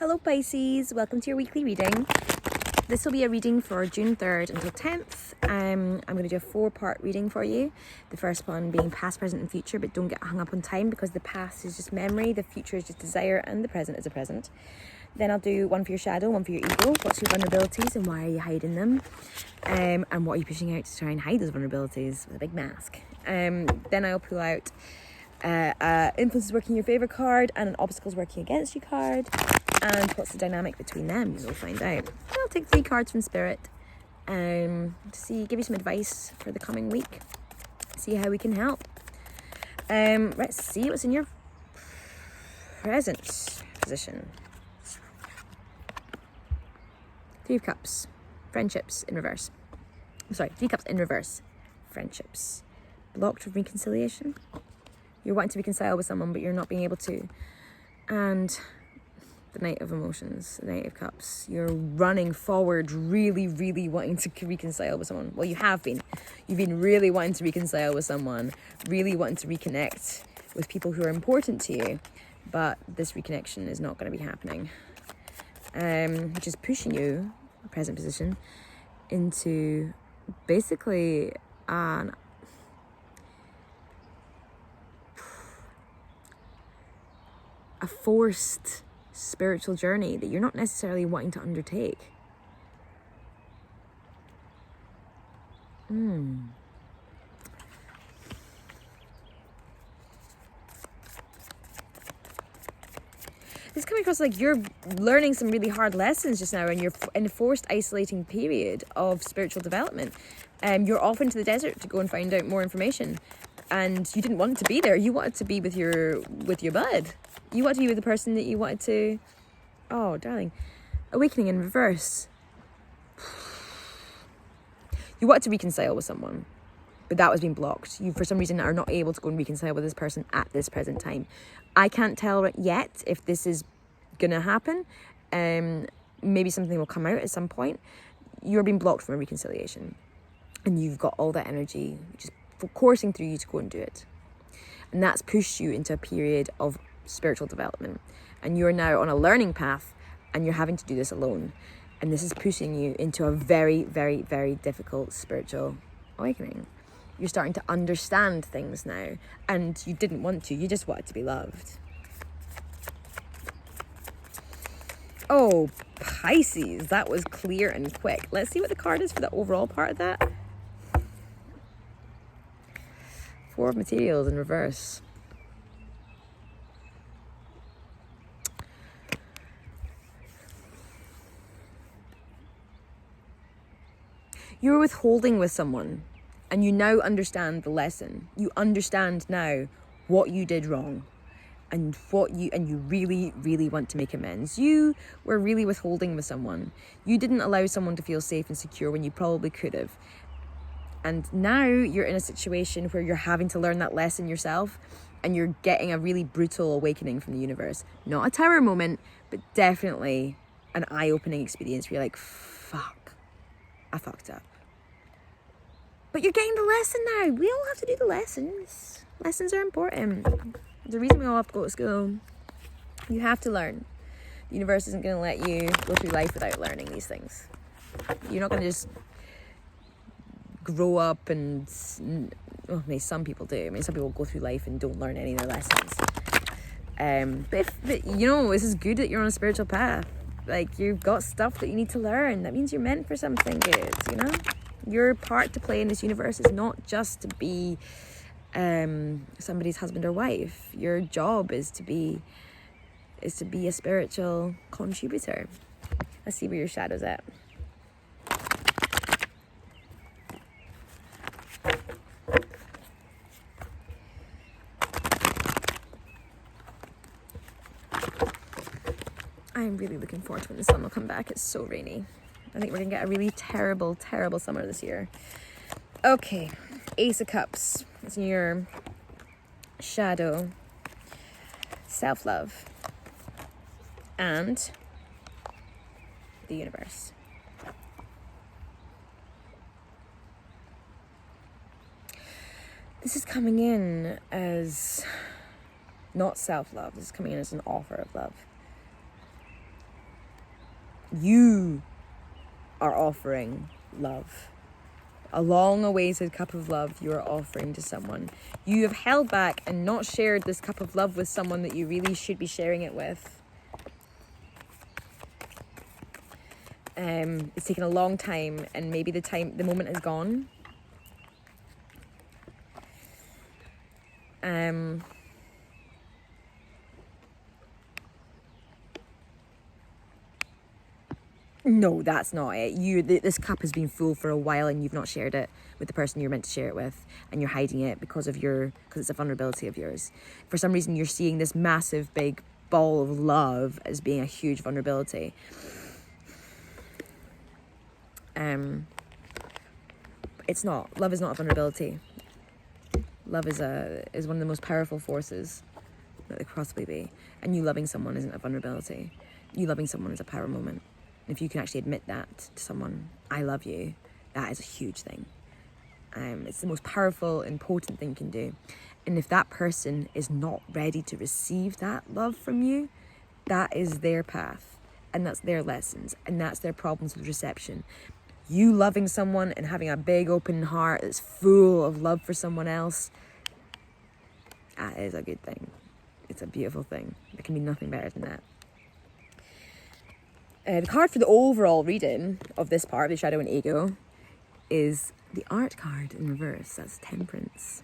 Hello Pisces, welcome to your weekly reading. This will be a reading for June 3rd until 10th. I'm going to do a 4-part reading for you. The first one being past, present and future, but don't get hung up on time because the past is just memory, the future is just desire, and the present is a present. Then I'll do one for your shadow, one for your ego. What's your vulnerabilities and why are you hiding them? And what are you pushing out to try and hide those vulnerabilities with a big mask? Then I'll pull out influences working in your favour card and an obstacles working against you card. And what's the dynamic between them? You'll find out. I'll take 3 cards from Spirit to give you some advice for the coming week. See how we can help. Let's see what's in your present position. 3 of Cups, friendships in reverse. Sorry, 3 Cups in reverse, friendships. Blocked from reconciliation. You're wanting to reconcile with someone, but you're not being able to. And the Knight of Emotions, the Knight of Cups. You're running forward, really, really wanting to reconcile with someone. Well, you have been. You've been really wanting to reconcile with someone, really wanting to reconnect with people who are important to you. But this reconnection is not going to be happening. Which is pushing you, present position, into basically a forced spiritual journey that you're not necessarily wanting to undertake. This is coming across like you're learning some really hard lessons just now, and you're in a forced isolating period of spiritual development. You're off into the desert to go and find out more information, and you didn't want to be there. You wanted to be with your bud. You wanted to be with the person that you wanted to. Oh, darling, awakening in reverse. You wanted to reconcile with someone, but that was being blocked. You, for some reason, are not able to go and reconcile with this person at this present time. I can't tell yet if this is gonna happen. Maybe something will come out at some point. You're being blocked from a reconciliation, and you've got all that energy just coursing through you to go and do it, and that's pushed you into a period of spiritual development, and you're now on a learning path, and you're having to do this alone, and this is pushing you into a very, very, very difficult spiritual awakening. You're starting to understand things now, and you didn't want to. You just wanted to be loved. Oh, Pisces, that was clear and quick. Let's see what the card is for the overall part of that. 4 of Materials in reverse. You're withholding with someone, and you now understand the lesson. You understand now what you did wrong, and you really, really want to make amends. You were really withholding with someone. You didn't allow someone to feel safe and secure when you probably could have. And now you're in a situation where you're having to learn that lesson yourself, and you're getting a really brutal awakening from the universe. Not a tower moment, but definitely an eye-opening experience where you're like, fuck, I fucked up. But you're getting the lesson now. We all have to do the lessons. Lessons are important. The reason we all have to go to school. You have to learn. The universe isn't going to let you go through life without learning these things. You're not going to just grow up and... Well, I mean, some people do. I mean, some people go through life and don't learn any of their lessons. But you know, this is good that you're on a spiritual path. Like, you've got stuff that you need to learn. That means you're meant for something good, you know? Your part to play in this universe is not just to be somebody's husband or wife. Your job is to be a spiritual contributor. Let's see where your shadow's at. I'm really looking forward to when the sun will come back. It's so rainy. I think we're going to get a really terrible, terrible summer this year. Okay, Ace of Cups. It's in your shadow. Self-love. And the universe. This is coming in as not self-love. This is coming in as an offer of love. You are offering love. A long-awaited cup of love you are offering to someone. You have held back and not shared this cup of love with someone that you really should be sharing it with. It's taken a long time, and maybe the moment is gone. No, that's not it. This cup has been full for a while, and you've not shared it with the person you're meant to share it with, and you're hiding it because it's a vulnerability of yours. For some reason, you're seeing this massive, big ball of love as being a huge vulnerability. It's not. Love is not a vulnerability. Love is one of the most powerful forces that there could possibly be. And you loving someone isn't a vulnerability. You loving someone is a power moment. And if you can actually admit that to someone, I love you, that is a huge thing. It's the most powerful, important thing you can do. And if that person is not ready to receive that love from you, that is their path. And that's their lessons. And that's their problems with reception. You loving someone and having a big open heart that's full of love for someone else, that is a good thing. It's a beautiful thing. There can be nothing better than that. The card for the overall reading of this part, the shadow and ego, is the art card in reverse. That's temperance.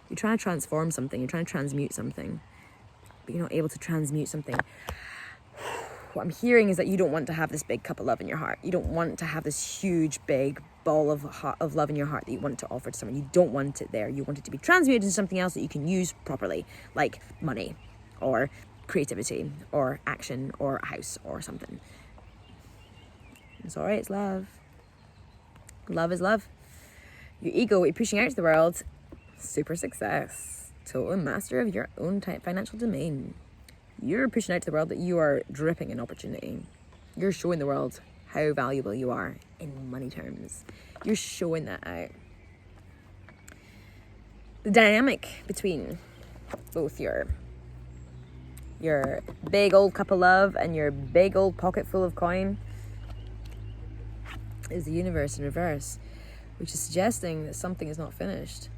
You're trying to transform something. You're trying to transmute something, but you're not able to transmute something. What I'm hearing is that you don't want to have this big cup of love in your heart. You don't want to have this huge, big ball of love in your heart that you want to offer to someone. You don't want it there. You want it to be transmuted into something else that you can use properly, like money or creativity or action or a house or something. It's all right. It's love. Love is love. Your ego, what you're pushing out to the world, super success, total master of your own financial domain. You're pushing out to the world that you are dripping in opportunity. You're showing the world how valuable you are in money terms. You're showing that out. The dynamic between both your big old cup of love and your big old pocket full of coin is the universe in reverse, which is suggesting that something is not finished.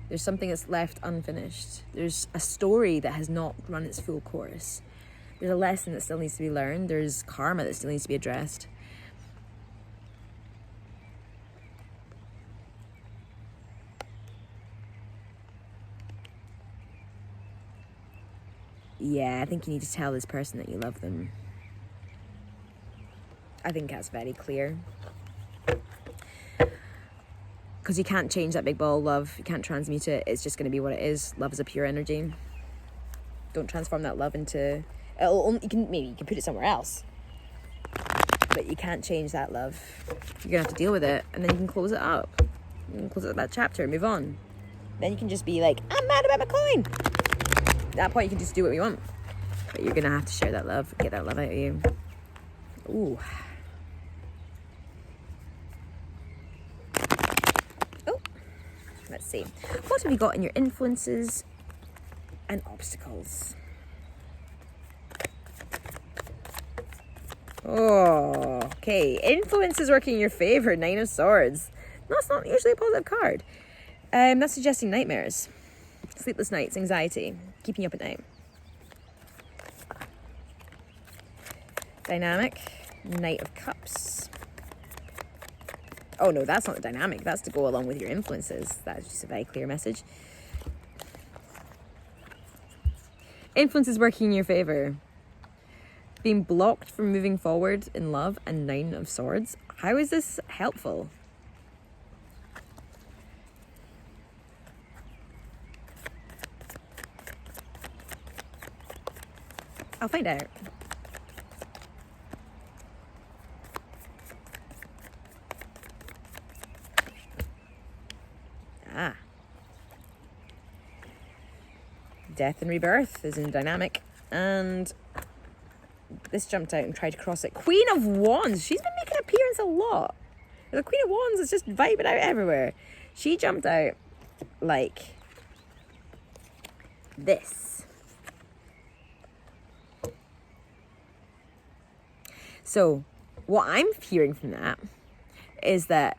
There's something that's left unfinished. There's a story that has not run its full course. There's a lesson that still needs to be learned. There's karma that still needs to be addressed. Yeah, I think you need to tell this person that you love them. I think that's very clear. Because you can't change that big ball of love. You can't transmute it. It's just going to be what it is. Love is a pure energy. Don't transform that love into... you can put it somewhere else. But you can't change that love. You're going to have to deal with it. And then you can close it up. You can close up that chapter. Move on. Then you can just be like, I'm mad about my coin. At that point, you can just do what you want. But you're going to have to share that love. Get that love out of you. Ooh. Let's see. What have you got in your influences and obstacles? Oh, okay. Influences working in your favor. 9 of Swords. That's not usually a positive card. That's suggesting nightmares. Sleepless nights, anxiety, keeping you up at night. Dynamic. Knight of Cups. Oh no, that's not the dynamic. That's to go along with your influences. That's just a very clear message. Influences working in your favor. Being blocked from moving forward in love and 9 of Swords. How is this helpful? I'll find out. Death and rebirth is in dynamic, and this jumped out and tried to cross it. Queen of Wands. She's been making an appearance a lot. The Queen of Wands is just vibing out everywhere. She jumped out like this. So what I'm hearing from that is that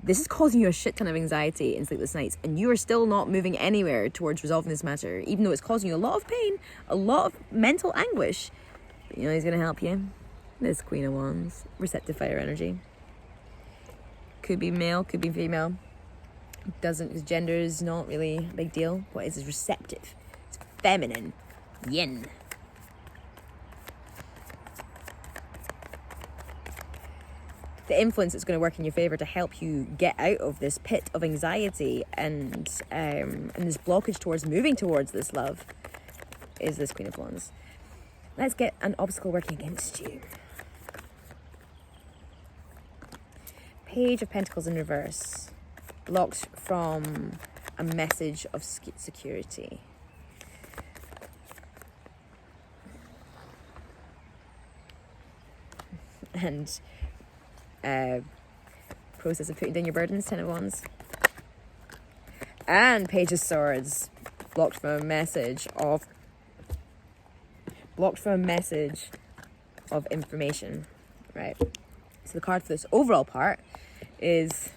this is causing you a shit ton of anxiety and sleepless nights, and you are still not moving anywhere towards resolving this matter, even though it's causing you a lot of pain, a lot of mental anguish. But you know he's going to help you. This Queen of Wands, receptive fire energy. Could be male, could be female. Doesn't, his gender is not really a big deal. What is receptive? It's feminine. Yin. The influence that's going to work in your favor to help you get out of this pit of anxiety and this blockage towards moving towards this love is this Queen of Wands. Let's get an obstacle working against you. Page of Pentacles in reverse. Blocked from a message of security. And process of putting down your burdens, 10 of Wands. And Page of Swords, blocked from a message of information, right? So the card for this overall part is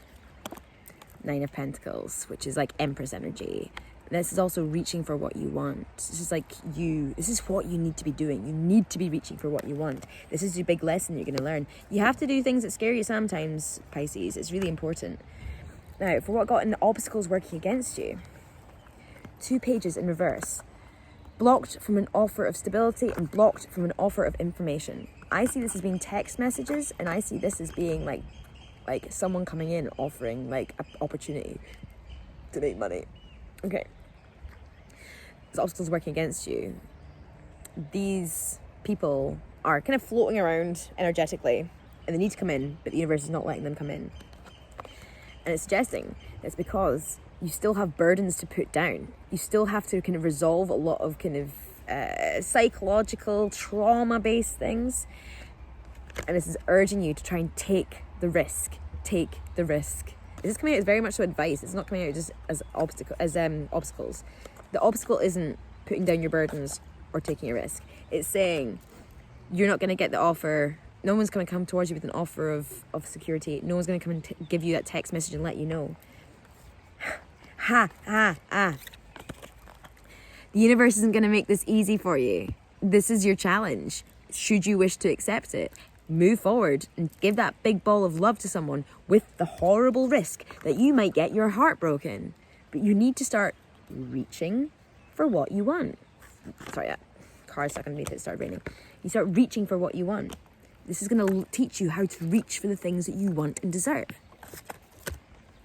9 of Pentacles, which is like Empress energy. This is also reaching for what you want. This is like this is what you need to be doing. You need to be reaching for what you want. This is your big lesson you're going to learn. You have to do things that scare you sometimes, Pisces. It's really important. Now, for what got in the obstacles working against you, 2 pages in reverse. Blocked from an offer of stability and blocked from an offer of information. I see this as being text messages, and I see this as being like someone coming in offering like an opportunity to make money. Okay. There's obstacles working against you. These people are kind of floating around energetically and they need to come in, but the universe is not letting them come in. And it's suggesting it's because you still have burdens to put down. You still have to kind of resolve a lot of kind of psychological trauma-based things. And this is urging you to try and take the risk. Take the risk. This is coming out as very much so advice. It's not coming out just as obstacles. The obstacle isn't putting down your burdens or taking a risk. It's saying you're not going to get the offer. No one's going to come towards you with an offer of security. No one's going to come and give you that text message and let you know. The universe isn't going to make this easy for you. This is your challenge. Should you wish to accept it, move forward and give that big ball of love to someone with the horrible risk that you might get your heart broken. But you need to start reaching for what you want. Sorry, that car's stuck underneath it. It started raining. You start reaching for what you want. This is going to teach you how to reach for the things that you want and deserve.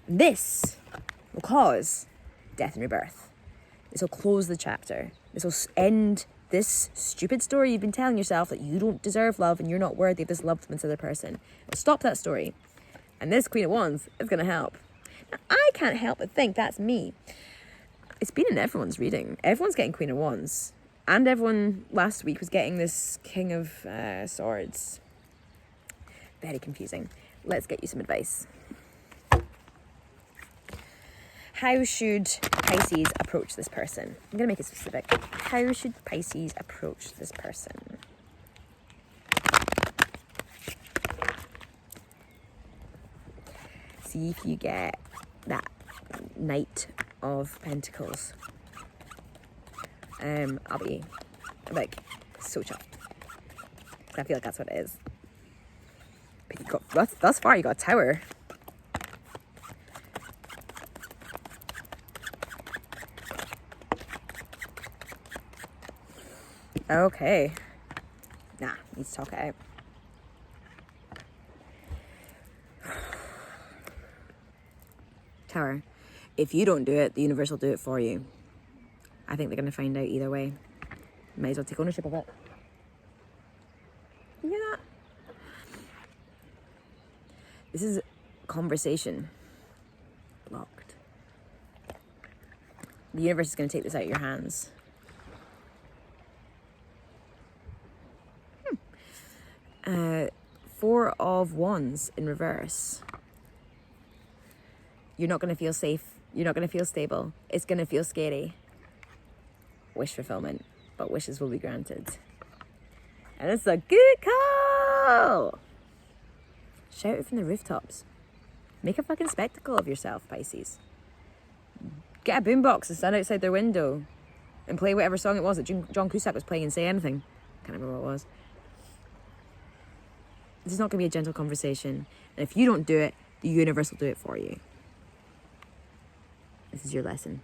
This will cause death and rebirth. This will close the chapter. This will end this stupid story you've been telling yourself that you don't deserve love and you're not worthy of this love from this other person. It'll stop that story. And this Queen of Wands is going to help. Now, I can't help but think that's me. It's been in everyone's reading. Everyone's getting Queen of Wands. And everyone last week was getting this King of Swords. Very confusing. Let's get you some advice. How should Pisces approach this person? I'm going to make it specific. How should Pisces approach this person? See if you get that Knight of Pentacles. I'll be like so chuffed. I feel like that's what it is. But you got thus far you got a Tower. Okay. Nah, needs to talk it out. Tower. If you don't do it, the universe will do it for you. I think they're going to find out either way. Might as well take ownership of it. You hear that? This is conversation. Blocked. The universe is going to take this out of your hands. 4 of Wands in reverse. You're not going to feel safe. You're not going to feel stable. It's going to feel scary. Wish fulfillment, but wishes will be granted. And it's a good call. Shout it from the rooftops. Make a fucking spectacle of yourself, Pisces. Get a boombox and stand outside their window and play whatever song it was that John Cusack was playing and say anything. Can't remember what it was. This is not going to be a gentle conversation. And if you don't do it, the universe will do it for you. This is your lesson.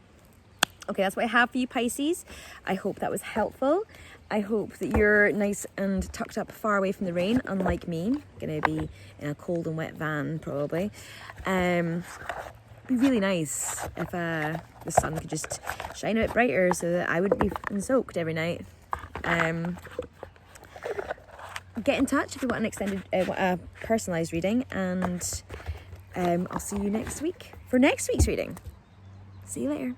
Okay, that's what I have for you, Pisces. I hope that was helpful. I hope that you're nice and tucked up far away from the rain, unlike me. Gonna be in a cold and wet van, probably. It'd be really nice if the sun could just shine a bit brighter so that I wouldn't be soaked every night. Get in touch if you want an extended, a personalised reading, and I'll see you next week for next week's reading. See you later.